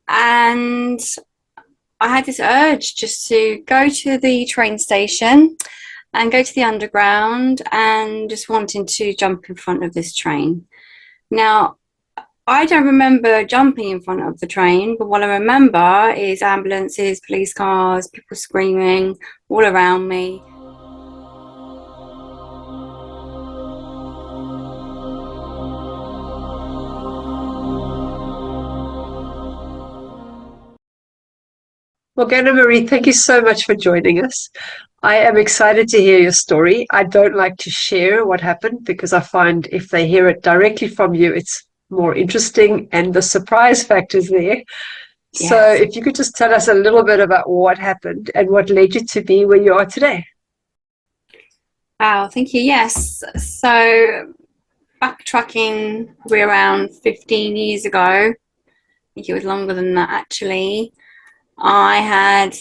And I had this urge just to go to the train station and go to the underground and just wanting to jump in front of this train. Now, I don't remember jumping in front of the train, but what I remember is ambulances, police cars, people screaming all around me. Morgana Marie, thank you so much for joining us. I am excited to hear your story. I don't like to share what happened because I find if they hear it directly from you, it's more interesting and the surprise factor is there. So Yes. if you could just tell us a little bit about what happened and what led you to be where you are today. Wow, thank you. Yes. So backtracking, we're around 15 years ago. I think it was longer than that actually. I had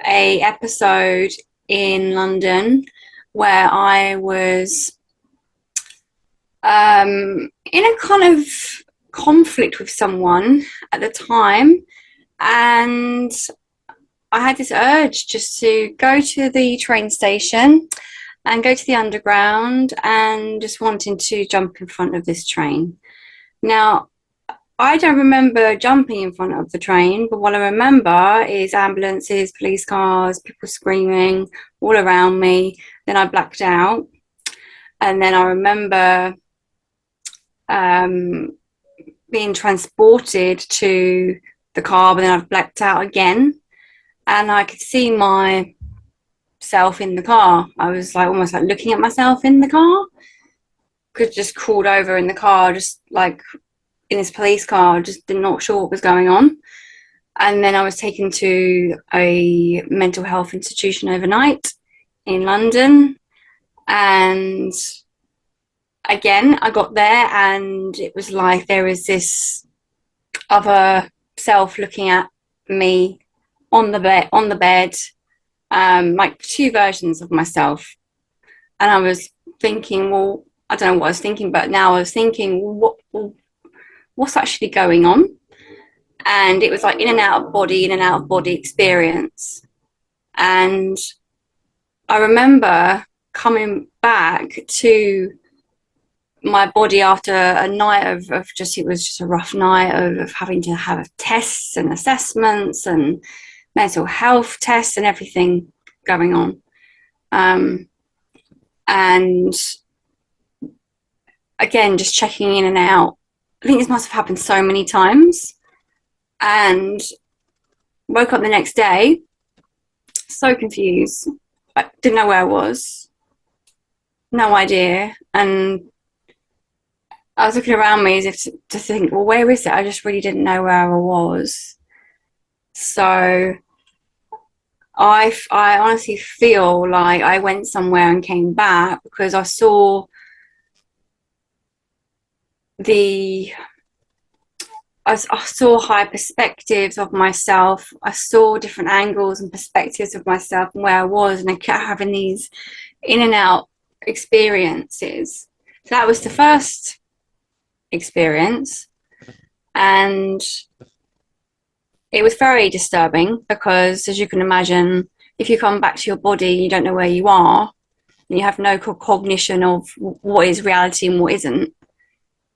a episode in London where I was in a kind of conflict with someone at the time, and I had this urge just to go to the train station and go to the underground and just wanting to jump in front of this train. Now, I don't remember jumping in front of the train, but what I remember is ambulances, police cars, people screaming all around me. Then I blacked out. And then I remember being transported to the car, but then I've blacked out again. And I could see myself in the car. I was like almost like looking at myself in the car. Could just crawled over in the car, just like in this police car, just not sure what was going on. And then I was taken to a mental health institution overnight in London. And again, I got there and it was like there was this other self looking at me on the bed, like two versions of myself. And I was thinking, well, I don't know what I was thinking, but now I was thinking, what's actually going on? And it was like in and out of body experience. And I remember coming back to my body after a night of just, it was just a rough night of having to have tests and assessments and mental health tests and everything going on. And again, just checking in and out. I think this must have happened so many times. And woke up the next day, so confused. I didn't know where I was. No idea. And I was looking around me as if to think, well, where is it? I just really didn't know where I was. So I honestly feel like I went somewhere and came back because I saw I saw higher perspectives of myself. I saw different angles and perspectives of myself and where I was, and I kept having these in and out experiences. So that was the first experience, and it was very disturbing because, as you can imagine, if you come back to your body, you don't know where you are, and you have no cognition of what is reality and what isn't.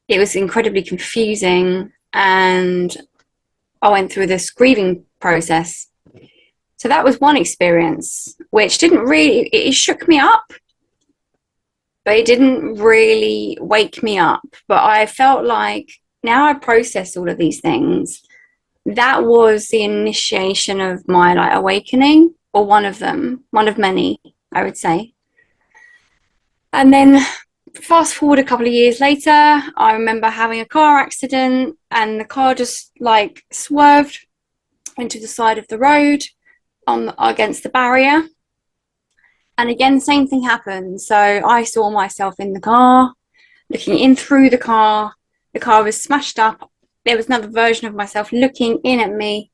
It was incredibly confusing, and I went through this grieving process. So that was one experience, which didn't really, it shook me up, but it didn't really wake me up. But I felt like now I processed all of these things. That was the initiation of my like awakening, or one of them, one of many, I would say. And then fast forward a couple of years later, I remember having a car accident, and the car just like swerved into the side of the road against the barrier. And again, same thing happened. So I saw myself in the car, looking in through the car. The car was smashed up. There was another version of myself looking in at me.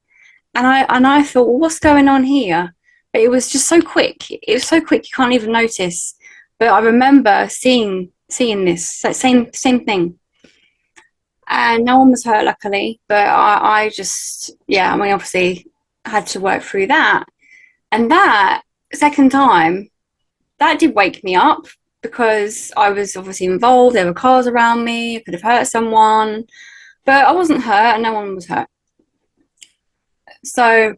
And I thought, well, what's going on here? But it was just so quick. It was so quick you can't even notice. But I remember seeing this same thing. and no one was hurt, luckily. But I just, yeah, I mean, obviously had to work through that. And that second time, that did wake me up because I was obviously involved. There were cars around me. I could have hurt someone, but I wasn't hurt and no one was hurt. So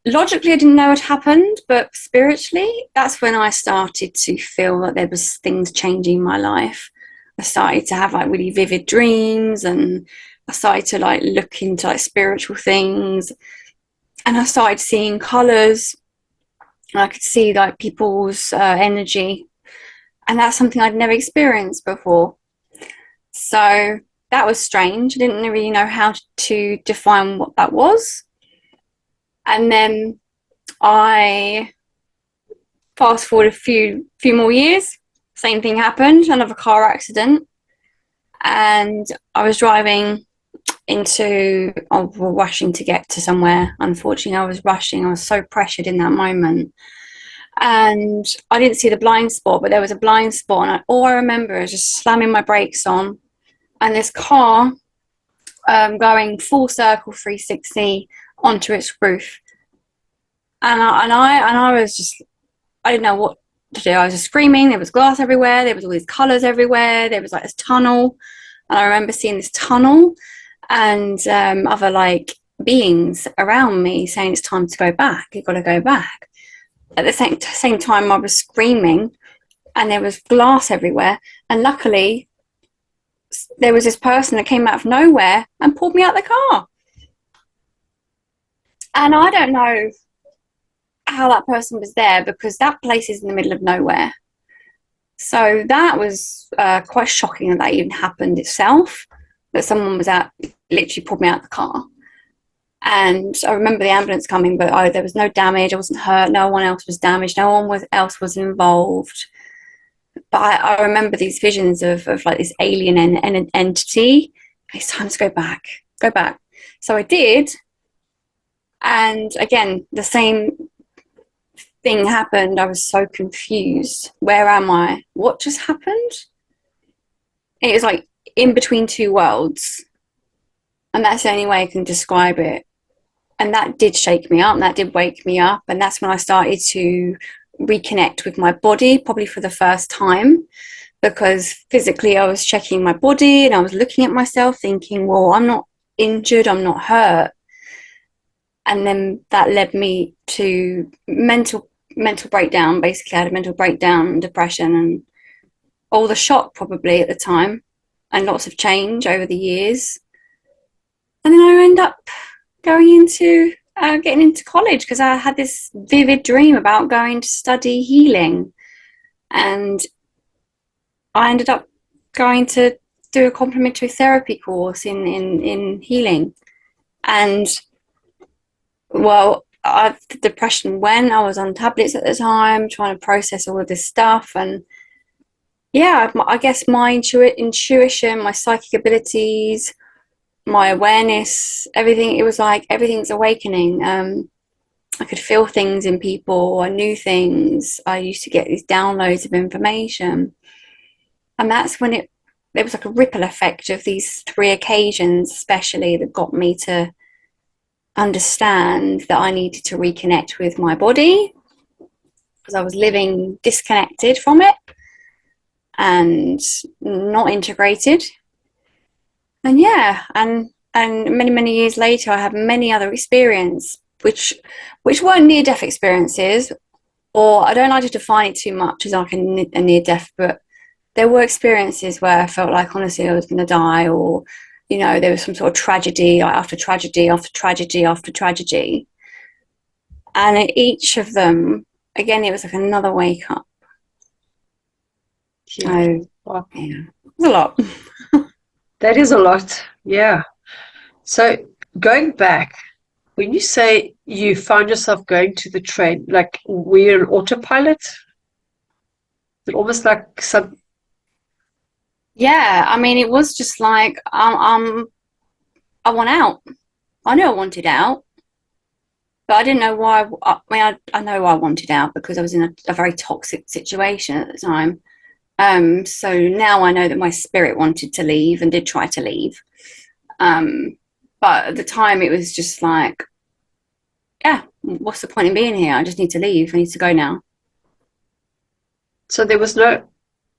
logically, I didn't know what happened, but spiritually, that's when I started to feel that there was things changing in my life. I started to have like really vivid dreams, and I started to like look into like spiritual things, and I started seeing colors. I could see like people's energy, and that's something I'd never experienced before. So that was strange. I didn't really know how to define what that was. And then I fast forward a few more years, same thing happened, another car accident, and I was driving rushing to get to somewhere. Unfortunately, I was rushing. I was so pressured in that moment. And I didn't see the blind spot, but there was a blind spot. And all I remember is just slamming my brakes on and this car going full circle 360 onto its roof. And I was just, I didn't know what to do. I was just screaming. There was glass everywhere. There was all these colours everywhere. There was like this tunnel. And I remember seeing this tunnel and other like beings around me saying it's time to go back. You've got to go back. At the same time, I was screaming and there was glass everywhere. And luckily, there was this person that came out of nowhere and pulled me out of the car. And I don't know how that person was there because that place is in the middle of nowhere. So that was quite shocking that even happened itself, that someone was out, literally pulled me out of the car. And I remember the ambulance coming, but there was no damage. I wasn't hurt. No one else was damaged. No one else was involved. But I remember these visions of like this alien entity. It's time to go back. Go back. So I did. And again, the same thing happened. I was so confused. Where am I? What just happened? It was like in between two worlds. And that's the only way I can describe it. And that did shake me up, and that did wake me up. And that's when I started to reconnect with my body, probably for the first time, because physically I was checking my body and I was looking at myself thinking, well, I'm not injured, I'm not hurt. And then that led me to mental breakdown. Basically, I had a mental breakdown, depression, and all the shock probably at the time, and lots of change over the years. And then I end up going into getting into college because I had this vivid dream about going to study healing, and I ended up going to do a complementary therapy course in healing. And well, the depression went. I was on tablets at the time, trying to process all of this stuff, and yeah, I guess my intuition, my psychic abilities, my awareness, everything, it was like everything's awakening. I could feel things in people. I knew things. I used to get these downloads of information. And that's when there was like a ripple effect of these three occasions, especially, that got me to understand that I needed to reconnect with my body because I was living disconnected from it and not integrated. And yeah, and many years later, I had many other experiences, which weren't near-death experiences, or I don't like to define it too much as like a near-death, but there were experiences where I felt like honestly I was going to die, or there was some sort of tragedy after tragedy after tragedy after tragedy, and in each of them, again, it was like another wake up. Yeah. So yeah, it was a lot. That is a lot. Yeah. So going back, when you say you found yourself going to the train, like were you an autopilot? It almost like some. Yeah, I mean, it was just like I want out. I knew I wanted out, but I didn't know why. I mean, I know I wanted out because I was in a very toxic situation at the time, So now I know that my spirit wanted to leave and did try to leave. But at the time it was just like, yeah, what's the point in being here? I just need to leave. I need to go now. So there was no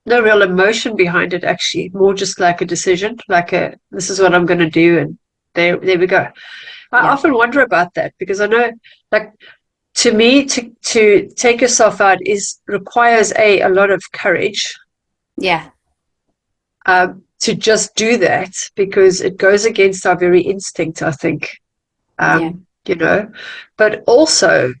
real emotion behind it, actually, more just like a decision, like a this is what I'm going to do, and there we go. I Yeah. often wonder about that because I know, like, to me, to take yourself out is requires a lot of courage, Yeah. to just do that because it goes against our very instinct, I think. Yeah. You know, but also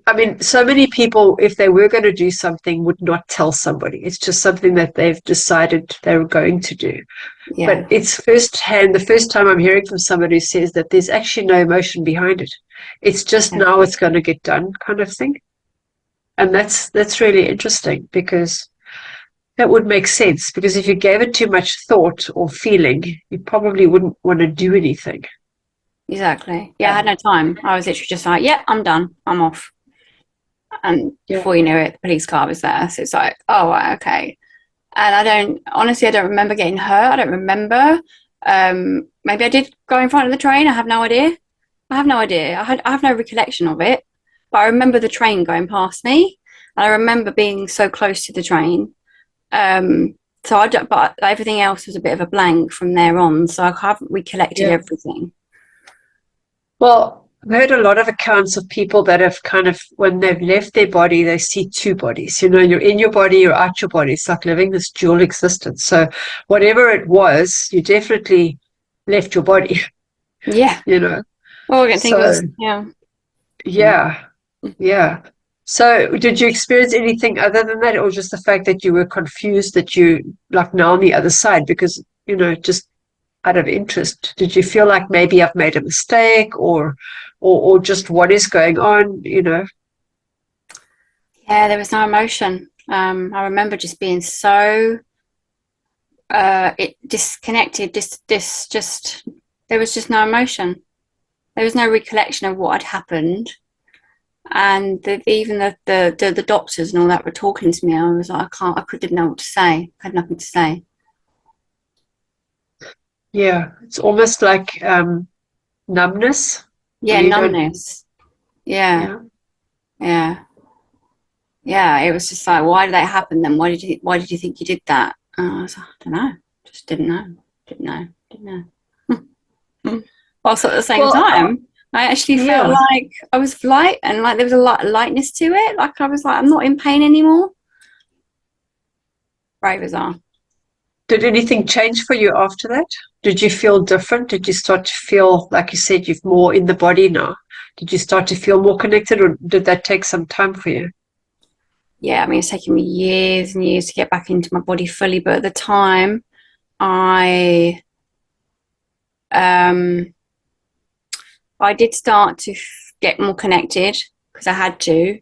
I mean, so many people, if they were going to do something, would not tell somebody. It's just something that they've decided they were going to do. Yeah. But it's firsthand, the first time I'm hearing from somebody who says that there's actually no emotion behind it. It's just Yeah. now it's going to get done kind of thing. And that's really interesting because that would make sense. Because if you gave it too much thought or feeling, you probably wouldn't want to do anything. Exactly. Yeah, I had no time. I was literally just like, yeah, I'm done. I'm off. And Yeah. before you knew it, the police car was there. So it's like, oh, right, okay. And honestly, I don't remember getting hurt. I don't remember. Maybe I did go in front of the train. I have no idea. I have no idea. I have no recollection of it. But I remember the train going past me. And I remember being so close to the train. So I don't, but everything else was a bit of a blank from there on. So I haven't recollected Yeah. everything. Well, I've heard a lot of accounts of people that have kind of, when they've left their body, they see two bodies. You know, you're in your body, you're out your body. It's like living this dual existence. So whatever it was, you definitely left your body, Yeah. you know. All I can think So, was, yeah. Yeah. yeah, yeah. So did you experience anything other than that, or just the fact that you were confused that you, like now on the other side? Because, you know, just out of interest, did you feel like maybe I've made a mistake or just what is going on, you know? Yeah, there was no emotion. I remember just being so it disconnected. Just there was just no emotion. There was no recollection of what had happened, and even the doctors and all that were talking to me. I was like, didn't know what to say. I had nothing to say. Yeah, it's almost like numbness where Yeah, you don't, numbness. Yeah, yeah. yeah, yeah. It was just like, why did that happen? Then why did you think you did that? And I was like, I don't know. Just didn't know. Didn't know. Didn't know. Also, at the same Well, time, I actually felt yeah. like I was light and like there was a lot of lightness to it. Like I was like, I'm not in pain anymore. Very bizarre. Did anything change for you after that? Did you feel different? Did you start to feel, like you said, you're more in the body now? Did you start to feel more connected, or did that take some time for you? Yeah, I mean, it's taken me years and years to get back into my body fully, but at the time, I um I did start to get more connected because I had to.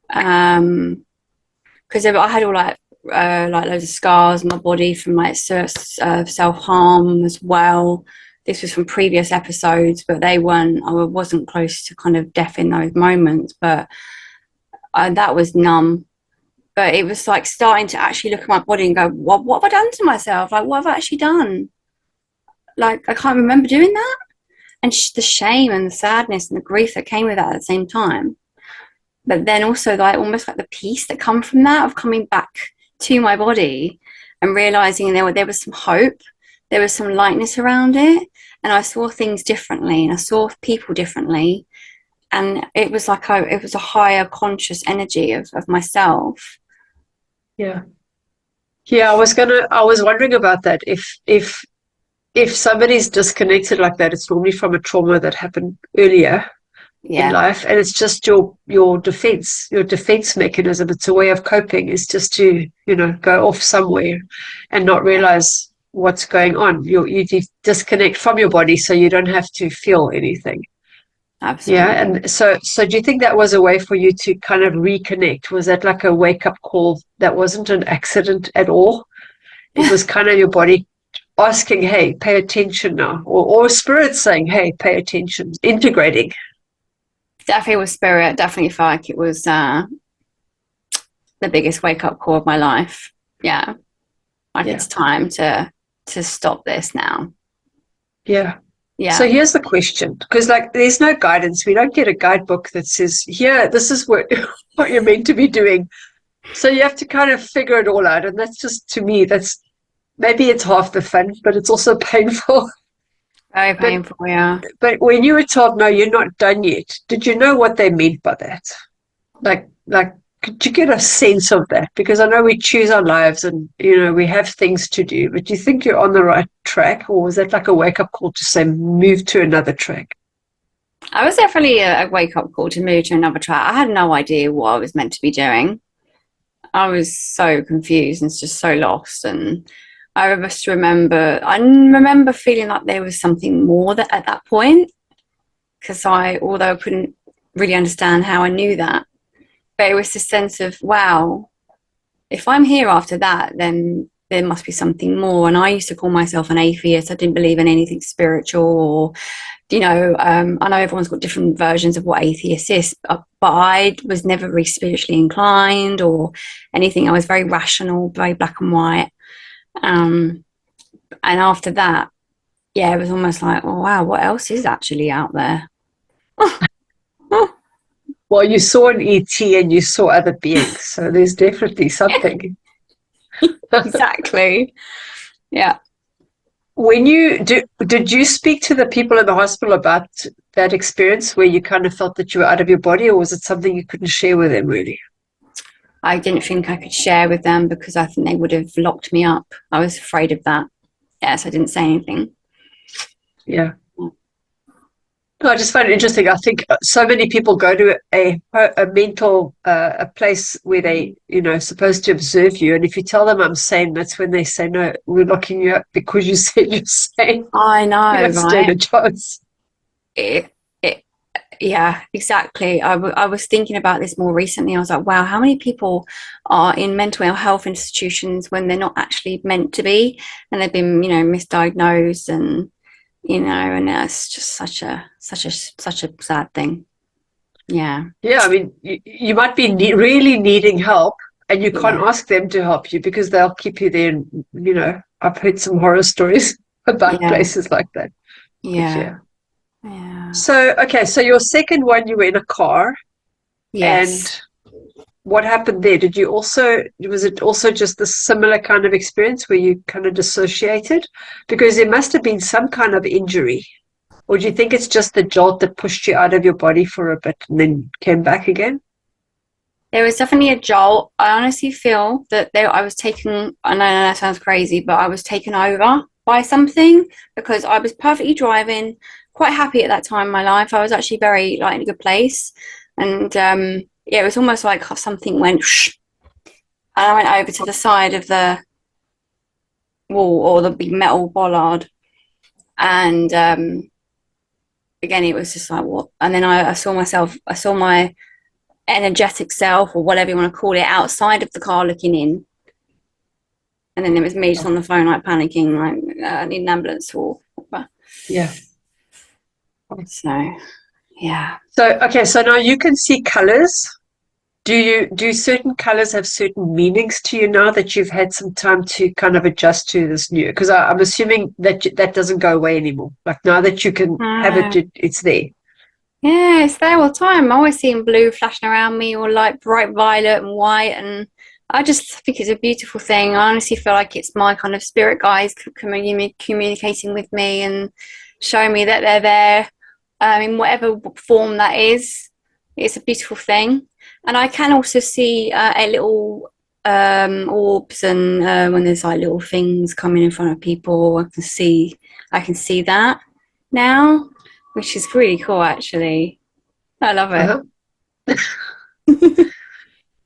Because I had all like loads of scars on my body from like self harm as well. This was from previous episodes, but they weren't. I wasn't close to kind of death in those moments, but that was numb. But it was like starting to actually look at my body and go, what have I done to myself? Like, what have I actually done? Like, I can't remember doing that. And the shame and the sadness and the grief that came with that at the same time. But then also like almost like the peace that come from that of coming back to my body and realizing there was some hope, there was some lightness around it, and I saw things differently and I saw people differently, and it was like it was a higher conscious energy of myself. Yeah. Yeah, I was wondering about that. If somebody's disconnected like that, it's normally from a trauma that happened earlier in Yeah, life, and it's just your defense mechanism. It's a way of coping, is just to, you know, go off somewhere and not realize what's going on. You disconnect from your body so you don't have to feel anything. Yeah, absolutely. and so do you think that was a way for you to kind of reconnect? Was that like a wake up call that wasn't an accident at all? It was kind of your body asking, hey, pay attention now, or spirit saying, hey, pay attention, integrating. Definitely was spirit. Definitely felt like it was the biggest wake-up call of my life. Yeah. Like, it's time to stop this now. Yeah. Yeah. So here's the question, because like there's no guidance. We don't get a guidebook that says, "Here, this is what what you're meant to be doing." So you have to kind of figure it all out, and that's just, to me, that's maybe it's half the fun, but it's also painful. Very painful, yeah. But when you were told, "No, you're not done yet," did you know what they meant by that? Like, could you get a sense of that? Because I know we choose our lives and, we have things to do, but do you think you're on the right track, or was that like a wake-up call to say, move to another track? I was definitely a wake-up call to move to another track. I had no idea what I was meant to be doing. I was so confused and just so lost. And I just remember feeling like there was something more that at that point, because although I couldn't really understand how I knew that, but it was this sense of, wow, if I'm here after that, then there must be something more. And I used to call myself an atheist. I didn't believe in anything spiritual, or, I know everyone's got different versions of what atheist is, but I was never really spiritually inclined or anything. I was very rational, very black and white. And after that, yeah, it was almost like, oh, wow, what else is actually out there? Well, you saw an ET and you saw other beings, so there's definitely something. Exactly. Yeah. Did you speak to the people in the hospital about that experience where you kind of felt that you were out of your body, or was it something you couldn't share with them really? I didn't think I could share with them because I think they would have locked me up. I was afraid of that. Yes, I didn't say anything. Yeah. No, I just find it interesting. I think so many people go to a mental a place where they, supposed to observe you, and if you tell them I'm sane, that's when they say, "No, we're locking you up because you said you're sane." I know, You don't stand a right? chance. It, it, yeah, exactly. I was thinking about this more recently. I was like, wow, how many people are in mental health institutions when they're not actually meant to be, and they've been, misdiagnosed, and and it's just such a sad thing. Yeah. Yeah, I mean, you might be really needing help, and you can't Yeah. ask them to help you because they'll keep you there. And, I've heard some horror stories about Yeah. places like that. But Yeah. yeah. Yeah. So, okay, so your second one, you were in a car, Yes. and what happened there? Was it also just the similar kind of experience where you kind of dissociated? Because there must have been some kind of injury. Or do you think it's just the jolt that pushed you out of your body for a bit and then came back again? There was definitely a jolt. I honestly feel that I was taken, I know that sounds crazy, but I was taken over by something, because I was perfectly driving, quite happy at that time in my life. I was actually very, like, in a good place. And yeah, it was almost like something went whoosh, and I went over to the side of the wall, or the big metal bollard. And again, it was just like, what? And then I saw my energetic self, or whatever you want to call it, outside of the car looking in. And then it was me just on the phone, like panicking, like, I need an ambulance or whatever. Yeah. So, yeah. So, okay, so now you can see colors. Do certain colors have certain meanings to you now that you've had some time to kind of adjust to this new? Because I'm assuming that that doesn't go away anymore. Like now that you can have it, it's there. Yeah, it's there all the time. I'm always seeing blue flashing around me, or like bright violet and white. And I just think it's a beautiful thing. I honestly feel like it's my kind of spirit guides communicating with me and showing me that they're there, in whatever form that is. It's a beautiful thing. And I can also see a little orbs, and when there's like little things coming in front of people, I can see that now, which is really cool, actually. I love it. Uh-huh.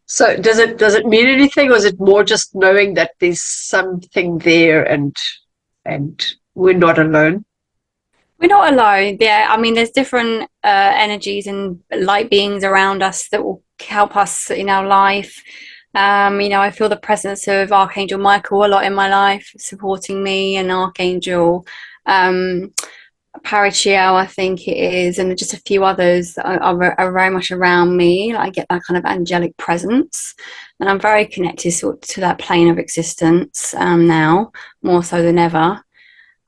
So does it mean anything, or is it more just knowing that there's something there and we're not alone? We're not alone. Yeah, I mean, there's different energies and light beings around us that will help us in our life. I feel the presence of Archangel Michael a lot in my life, supporting me, and Archangel Parachiel, I think it is, and just a few others that are very much around me. Like, I get that kind of angelic presence, and I'm very connected to that plane of existence now, more so than ever.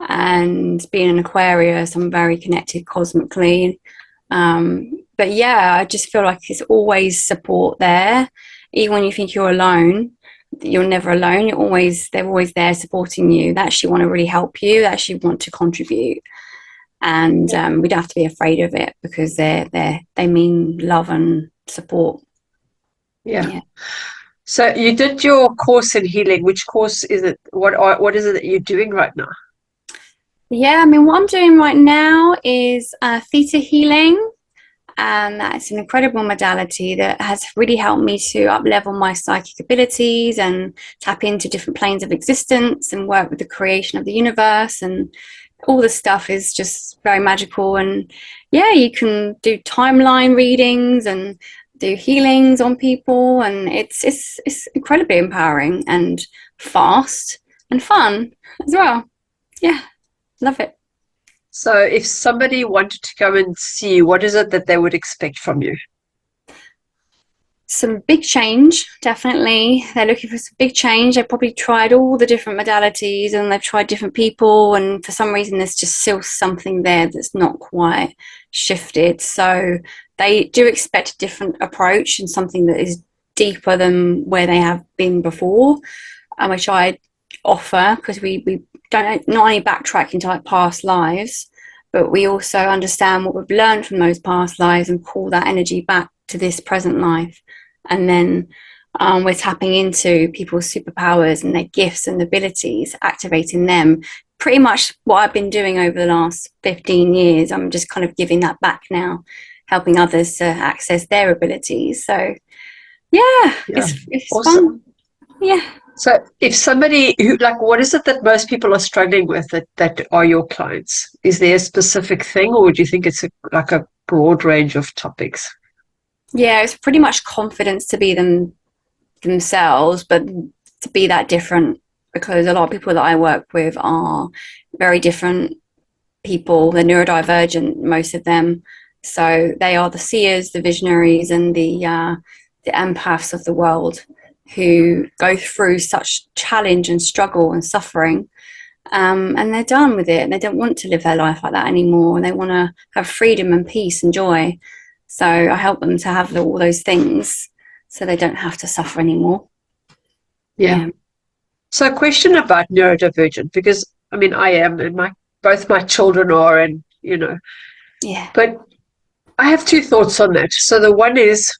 And being an Aquarius, I'm very connected cosmically. But yeah, I just feel like it's always support there, even when you think you're alone. You're never alone. They're always there supporting you. They actually want to really help you. They actually want to contribute, and we don't have to be afraid of it because they mean love and support. Yeah. So you did your course in healing. Which course is it? What is it that you're doing right now? Yeah, I mean, what I'm doing right now is Theta Healing, and that's an incredible modality that has really helped me to up level my psychic abilities and tap into different planes of existence and work with the creation of the universe. And all the stuff is just very magical. And yeah, you can do timeline readings and do healings on people, and it's incredibly empowering and fast and fun as well. Yeah, love it. So if somebody wanted to come and see you, what is it that they would expect from you? Some big change, definitely. They're looking for some big change. They've probably tried all the different modalities and they've tried different people, and for some reason there's just still something there that's not quite shifted. So they do expect a different approach and something that is deeper than where they have been before, which I offer, because we don't not only backtrack into like past lives, but we also understand what we've learned from those past lives and call that energy back to this present life. And then we're tapping into people's superpowers and their gifts and abilities, activating them. Pretty much what I've been doing over the last 15 years, I'm just kind of giving that back now, helping others to access their abilities. So yeah, it's Awesome. fun. Yeah. So if somebody who, like, what is it that most people are struggling with that are your clients? Is there a specific thing, or do you think it's like a broad range of topics? Yeah, it's pretty much confidence to be themselves, but to be that different, because a lot of people that I work with are very different people. They're neurodivergent, most of them. So they are the seers, the visionaries, and the empaths of the world who go through such challenge and struggle and suffering. And they're done with it. They don't want to live their life like that anymore. And they want to have freedom and peace and joy. So I help them to have all those things so they don't have to suffer anymore. Yeah. So a question about neurodivergent, because I mean I am, and both my children are, and Yeah. but I have two thoughts on that. So the one is,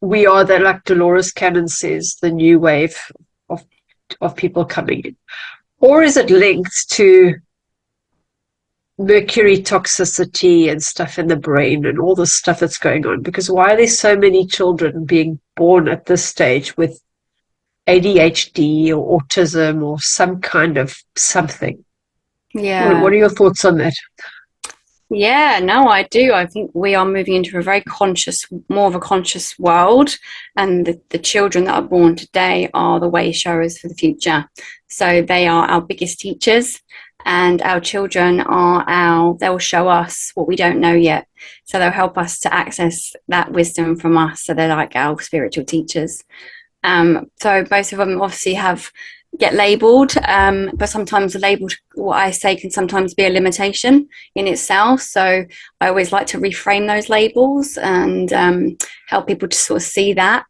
we are the, like Dolores Cannon says, the new wave of people coming in. Or is it linked to mercury toxicity and stuff in the brain and all the stuff that's going on? Because why are there so many children being born at this stage with ADHD or autism or some kind of something? Yeah. What are your thoughts on that? Yeah, no, I do. I think we are moving into a very conscious, more of a conscious world, and the children that are born today are the way showers for the future. So they are our biggest teachers, and our children they'll show us what we don't know yet. So they'll help us to access that wisdom from us. So they're like our spiritual teachers. So both of them obviously get labeled, but sometimes the label, what I say, can sometimes be a limitation in itself. So I always like to reframe those labels and help people to sort of see that.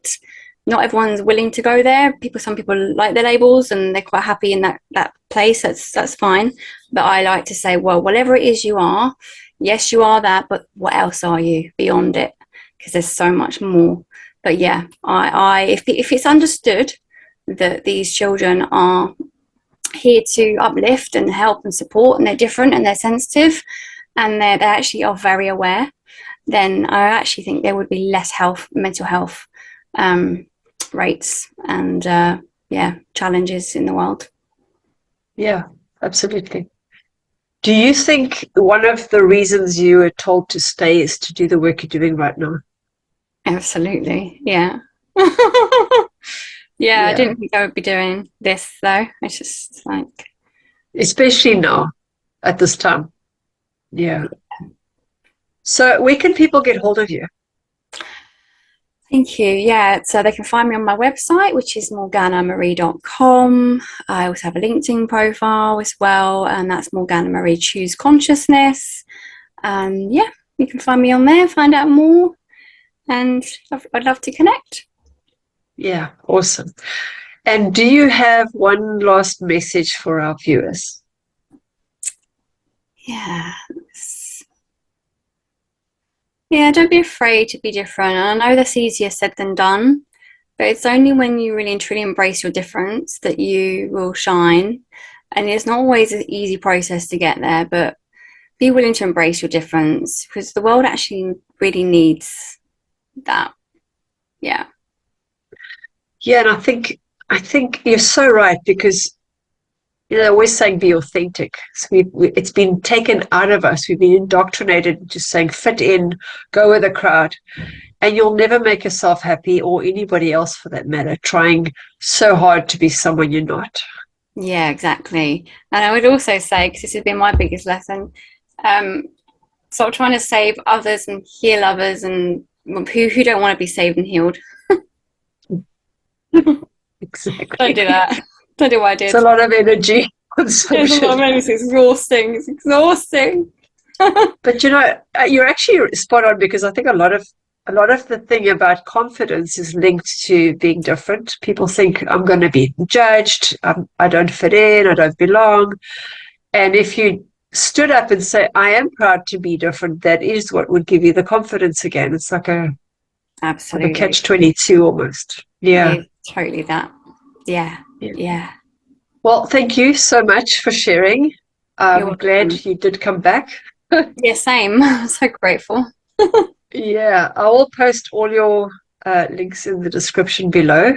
Not everyone's willing to go there. Some people like their labels and they're quite happy in that place. That's fine. But I like to say, well, whatever it is you are, yes, you are that, but what else are you beyond it? Because there's so much more. But yeah, if it's understood that these children are here to uplift and help and support, and they're different and they're sensitive, and they actually are very aware, then I actually think there would be less mental health rates and challenges in the world. Yeah, absolutely. Do you think one of the reasons you were told to stay is to do the work you're doing right now? Absolutely, yeah. Yeah, I Yeah, didn't think I would be doing this though. It's just like, especially now at this time. Yeah. So where can people get hold of you? Thank you. Yeah, so they can find me on my website, which is morganamarie.com. I also have a LinkedIn profile as well, and that's Morgana Marie Choose Consciousness. Yeah, you can find me on there, find out more, and I'd love to connect. Yeah, awesome. And do you have one last message for our viewers? Yeah. Yeah, don't be afraid to be different. And I know that's easier said than done, but it's only when you really and truly embrace your difference that you will shine. And it's not always an easy process to get there, but be willing to embrace your difference because the world actually really needs that. Yeah. Yeah, and I think you're so right because always saying be authentic. So it's been taken out of us. We've been indoctrinated just saying fit in, go with the crowd, and you'll never make yourself happy or anybody else for that matter, trying so hard to be someone you're not. Yeah, exactly. And I would also say, because this has been my biggest lesson, sort of trying to save others and heal others and who don't want to be saved and healed. Don't do Exactly. that. Don't do what I It's a did. lot of energy There's a lot consumption. of energy. It's exhausting. It's exhausting. But you're actually spot on because I think a lot of the thing about confidence is linked to being different. People think I'm going to be judged, I don't fit in, I don't belong. And if you stood up and say, I am proud to be different, that is what would give you the confidence again. It's like a Absolutely. catch-22 almost. Yeah. It's totally that. Yeah. Yeah. Yeah. Well, thank you so much for sharing. You're I'm welcome. glad you did come back. Yeah, same. I'm so grateful. Yeah, I will post all your links in the description below.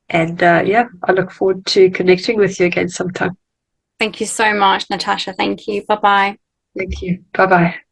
And yeah, I look forward to connecting with you again sometime. Thank you so much, Natasha. Thank you. Bye bye. Thank you. Bye bye.